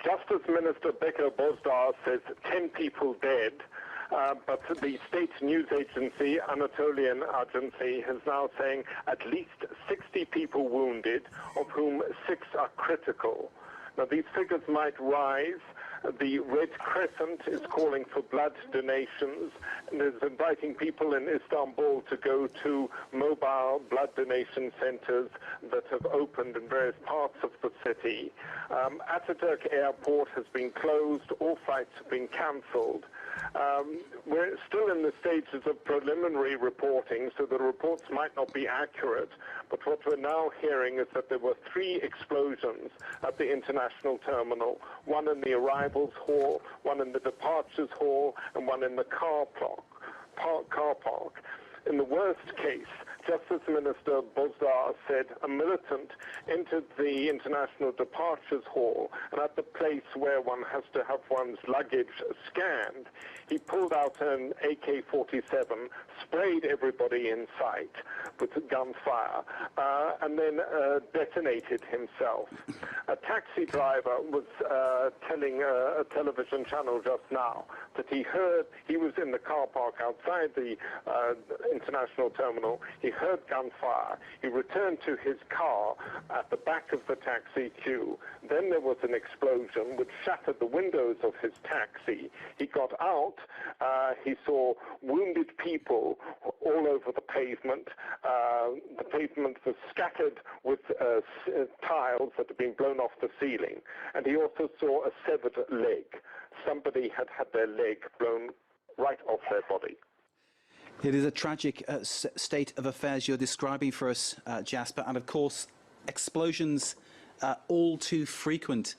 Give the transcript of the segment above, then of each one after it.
Justice Minister Beker Bozdar says 10 people dead, but the state news agency, Anatolian Agency, is now saying at least 60 people wounded, of whom 6 are critical. Now, these figures might rise. The Red Crescent is calling for blood donations and is inviting people in Istanbul to go to mobile blood donation centers that have opened in various parts of the city. Ataturk Airport has been closed. All flights have been cancelled. We're still in the stages of preliminary reporting, so the reports might not be accurate, but what we're now hearing is that there were 3 explosions at the international terminal, one in the arrivals hall, one in the departures hall, and one in the car park. In the worst case, Justice Minister Bozdar said a militant entered the international departures hall, and at the place where one has to have one's luggage scanned, he pulled out an AK-47, sprayed everybody in sight with gunfire, and then detonated himself. A taxi driver was telling a television channel just now that he was in the car park outside the international terminal. He heard gunfire. He returned to his car at the back of the taxi queue. Then there was an explosion which shattered the windows of his taxi. He got out. He saw wounded people all over the pavement. The pavement was scattered with tiles that had been blown off the ceiling. And he also saw a severed leg. Somebody had had their leg blown right off their body. It is a tragic state of affairs you're describing for us, Jasper, and of course explosions all too frequent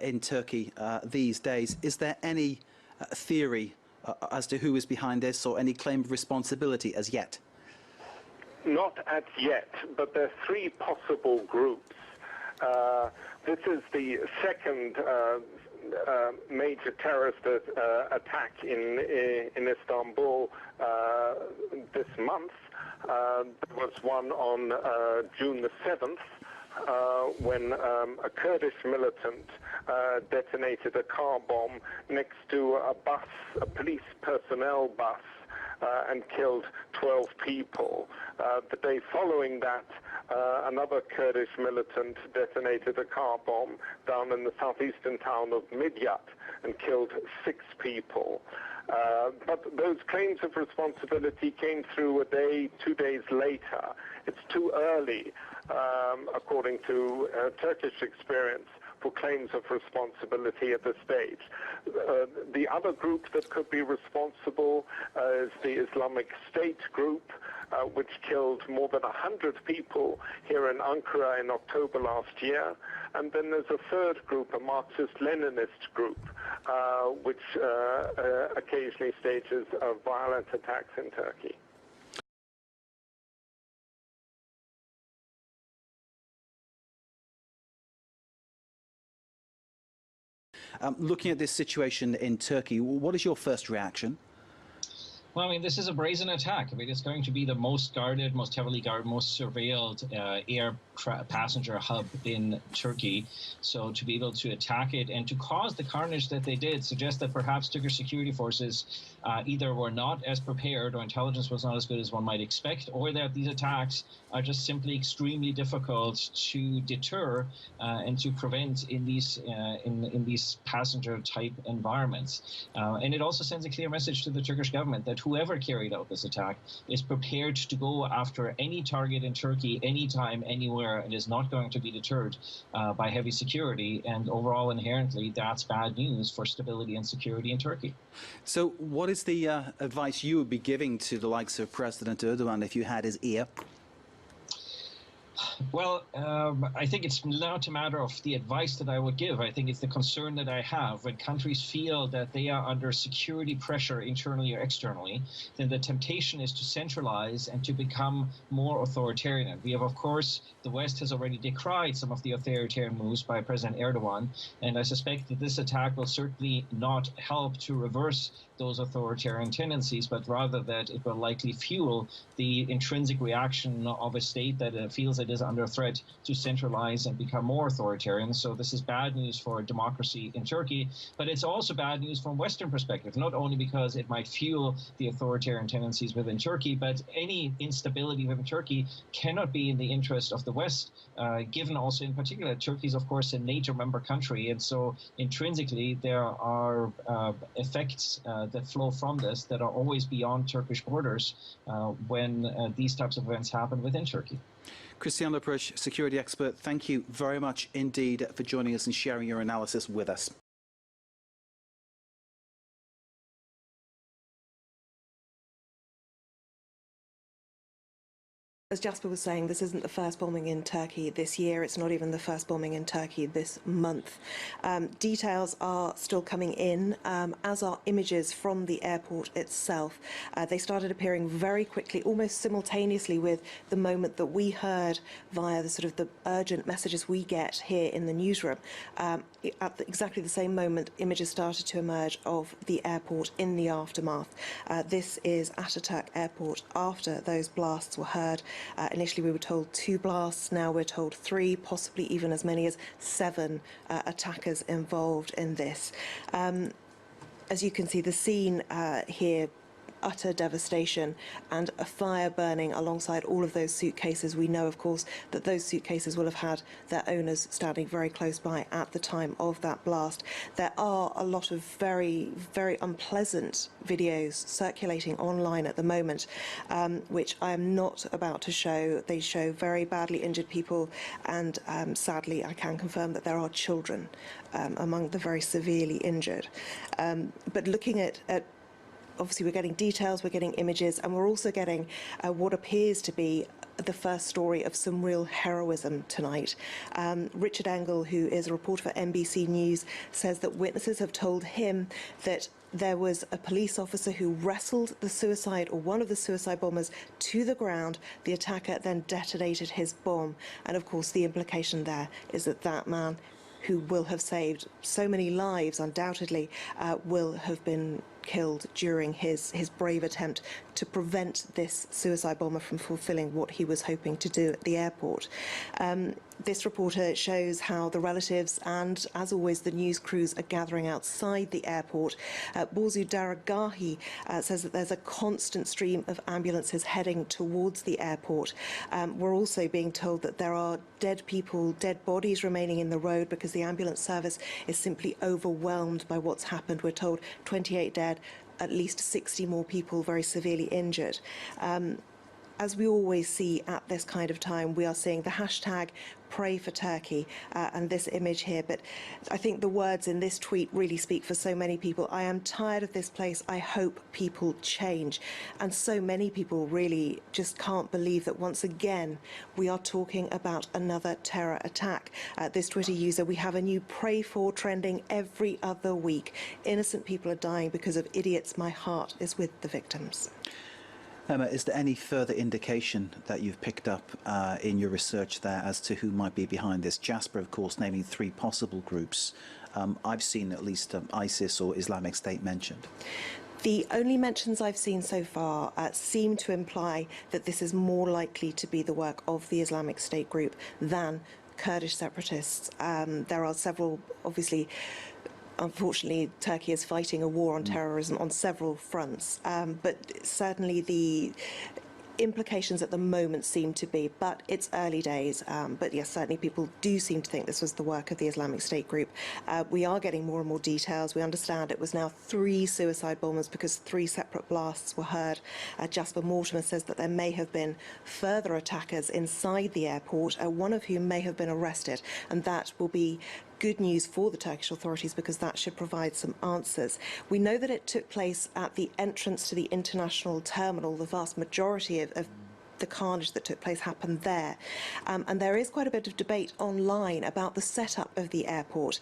in Turkey these days. Is there any theory as to who is behind this, or any claim of responsibility as yet? Not as yet, but there are 3 possible groups. This is the second major terrorist attack in Istanbul this month. There was one on June the 7th when a Kurdish militant detonated a car bomb next to a police personnel bus, and killed 12 people. The day following that, another Kurdish militant detonated a car bomb down in the southeastern town of Midyat and killed 6 people. But those claims of responsibility came through a day, 2 days later. It's too early, according to Turkish experience, for claims of responsibility at this stage. The other group that could be responsible is the Islamic State group, which killed more than 100 people here in Ankara in October last year. And then there's a third group, a Marxist-Leninist group, which occasionally stages violent attacks in Turkey. Looking at this situation in Turkey, what is your first reaction? Well, I mean, this is a brazen attack. I mean, it's going to be the most guarded, most heavily guarded, most surveilled air passenger hub in Turkey. So to be able to attack it and to cause the carnage that they did suggests that perhaps Turkish security forces either were not as prepared or intelligence was not as good as one might expect, or that these attacks are just simply extremely difficult to deter and to prevent in these passenger-type environments. And it also sends a clear message to the Turkish government that whoever carried out this attack is prepared to go after any target in Turkey, anytime, anywhere, and is not going to be deterred by heavy security. And overall, inherently, that's bad news for stability and security in Turkey. So what is the advice you would be giving to the likes of President Erdogan if you had his ear? Well, I think it's not a matter of the advice that I would give. I think it's the concern that I have. When countries feel that they are under security pressure internally or externally, then the temptation is to centralize and to become more authoritarian. We have, of course, the West has already decried some of the authoritarian moves by President Erdogan, and I suspect that this attack will certainly not help to reverse those authoritarian tendencies, but rather that it will likely fuel the intrinsic reaction of a state that feels it is under threat to centralize and become more authoritarian. So this is bad news for democracy in Turkey, but it's also bad news from Western perspective, not only because it might fuel the authoritarian tendencies within Turkey, but any instability within Turkey cannot be in the interest of the West, given also in particular Turkey is, of course, a NATO member country. And so intrinsically, there are effects that flow from this that are always beyond Turkish borders when these types of events happen within Turkey. Christian Leprush, security expert, thank you very much indeed for joining us and sharing your analysis with us. As Jasper was saying, this isn't the first bombing in Turkey this year. It's not even the first bombing in Turkey this month. Details are still coming in, as are images from the airport itself. They started appearing very quickly, almost simultaneously with the moment that we heard via the sort of the urgent messages we get here in the newsroom. At exactly the same moment, images started to emerge of the airport in the aftermath. This is Ataturk Airport after those blasts were heard. Initially we were told 2 blasts, now we're told 3, possibly even as many as 7 attackers involved in this. As you can see, the scene here, utter devastation and a fire burning alongside all of those suitcases. We know, of course, that those suitcases will have had their owners standing very close by at the time of that blast. There are a lot of very, very unpleasant videos circulating online at the moment, which I am not about to show. They show very badly injured people, and sadly, I can confirm that there are children among the very severely injured. But looking at obviously, we're getting details, we're getting images, and we're also getting what appears to be the first story of some real heroism tonight. Richard Engel, who is a reporter for NBC News, says that witnesses have told him that there was a police officer who wrestled the suicide, or one of the suicide bombers, to the ground. The attacker then detonated his bomb. And of course, the implication there is that that man, who will have saved so many lives, undoubtedly, will have been killed during his brave attempt to prevent this suicide bomber from fulfilling what he was hoping to do at the airport. This reporter shows how the relatives and, as always, the news crews are gathering outside the airport. Borzu Daragahi says that there's a constant stream of ambulances heading towards the airport. We're also being told that there are dead people, dead bodies remaining in the road because the ambulance service is simply overwhelmed by what's happened. We're told 28 dead, at least 60 more people very severely injured. As we always see at this kind of time, we are seeing the hashtag Pray for Turkey and this image here. But I think the words in this tweet really speak for so many people. I am tired of this place. I hope people change. And so many people really just can't believe that once again we are talking about another terror attack. This Twitter user, we have a new pray for trending every other week. Innocent people are dying because of idiots. My heart is with the victims. Emma, is there any further indication that you've picked up in your research there as to who might be behind this? Jasper, of course, naming 3 possible groups. I've seen at least ISIS or Islamic State mentioned. The only mentions I've seen so far seem to imply that this is more likely to be the work of the Islamic State group than Kurdish separatists. There are several, obviously. Unfortunately, Turkey is fighting a war on terrorism on several fronts, but certainly the implications at the moment seem to be, but it's early days. But yes, certainly people do seem to think this was the work of the Islamic State group. We are getting more and more details. We understand it was now 3 suicide bombers because 3 separate blasts were heard. Jasper Mortimer says that there may have been further attackers inside the airport, one of whom may have been arrested, and that will be good news for the Turkish authorities because that should provide some answers. We know that it took place at the entrance to the international terminal. The vast majority of the carnage that took place happened there. And there is quite a bit of debate online about the setup of the airport.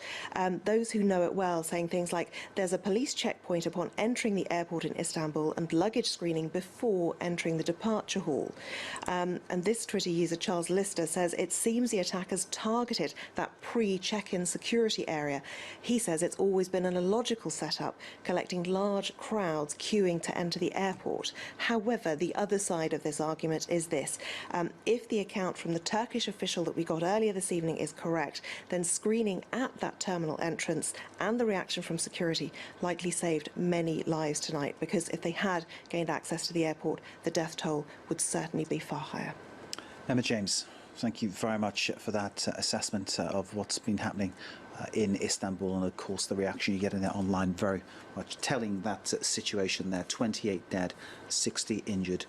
Those who know it well saying things like there's a police checkpoint upon entering the airport in Istanbul and luggage screening before entering the departure hall. And this Twitter user, Charles Lister, says it seems the attackers targeted that pre-check-in security area. He says it's always been an illogical setup, collecting large crowds queuing to enter the airport. However, the other side of this argument is this. If the account from the Turkish official that we got earlier this evening is correct, then screening at that terminal entrance and the reaction from security likely saved many lives tonight, because if they had gained access to the airport, the death toll would certainly be far higher. Emma James, thank you very much for that assessment of what's been happening in Istanbul, and of course the reaction you get in there online very much telling that situation there. 28 dead, 60 injured